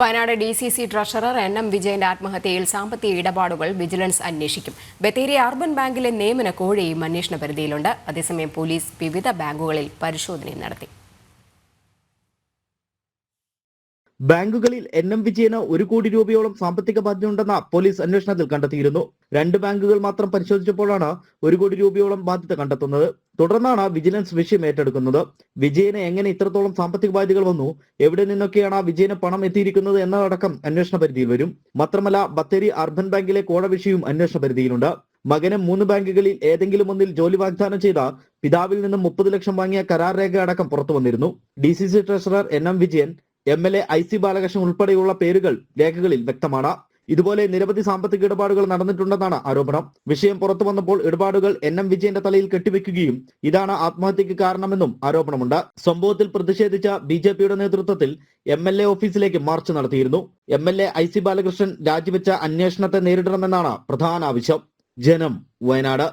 Wayanad DCC treasurer NM വിജയന്റെ ആത്മഹത്യയിൽ സാമ്പത്തിക ഇടപാടുകൾ വിജിലൻസ് അന്വേഷിക്കും. ബത്തേരി അർബൻ ബാങ്കിലെ നിയമന കോഴിയും അന്വേഷണ പരിധിയിലുണ്ട്. അതേസമയം പോലീസ് വിവിധ ബാങ്കുകളിൽ പരിശോധന നടത്തി. ബാങ്കുകളിൽ NM വിജയന് 1 കോടി രൂപയോളം സാമ്പത്തിക ബാധ്യതയുണ്ടെന്ന പോലീസ് അന്വേഷണത്തിൽ കണ്ടെത്തിയിരുന്നു. 2 ബാങ്കുകൾ മാത്രം പരിശോധിച്ചപ്പോഴാണ് 1 കോടി രൂപയോളം ബാധ്യത കണ്ടെത്തുന്നത്. തുടർന്നാണ് വിജിലൻസ് വിഷയം ഏറ്റെടുക്കുന്നത്. വിജയന് എങ്ങനെ ഇത്രത്തോളം സാമ്പത്തിക ബാധ്യതകൾ വന്നു, എവിടെ നിന്നൊക്കെയാണ് വിജയന് പണം എത്തിയിരിക്കുന്നത് എന്നതടക്കം അന്വേഷണ പരിധിയിൽ വരും. മാത്രമല്ല, ബത്തേരി അർബൻ ബാങ്കിലെ കോഴ വിഷയവും അന്വേഷണ പരിധിയിലുണ്ട്. മകന് 3 ബാങ്കുകളിൽ ഏതെങ്കിലും ഒന്നിൽ ജോലി വാഗ്ദാനം ചെയ്ത പിതാവിൽ നിന്നും 30 ലക്ഷം വാങ്ങിയ കരാർ രേഖ അടക്കം പുറത്തു വന്നിരുന്നു. DCC treasurer NM Vijayan, MLA IC Balakrishnan ഉൾപ്പെടെയുള്ള പേരുകൾ രേഖകളിൽ വ്യക്തമാണ്. ഇതുപോലെ നിരവധി സാമ്പത്തിക ഇടപാടുകൾ നടന്നിട്ടുണ്ടെന്നാണ് ആരോപണം. വിഷയം പുറത്തു വന്നപ്പോൾ ഇടപാടുകൾ NM വിജയന്റെ തലയിൽ കെട്ടിവെക്കുകയും ഇതാണ് ആത്മഹത്യക്ക് കാരണമെന്നും ആരോപണമുണ്ട്. സംഭവത്തിൽ പ്രതിഷേധിച്ച BJPയുടെ നേതൃത്വത്തിൽ MLA ഓഫീസിലേക്ക് മാർച്ച് നടത്തിയിരുന്നു. MLA IC ബാലകൃഷ്ണൻ രാജിവെച്ച അന്വേഷണത്തെ നേരിടണമെന്നാണ് പ്രധാന ആവശ്യം. ജനം, വയനാട്.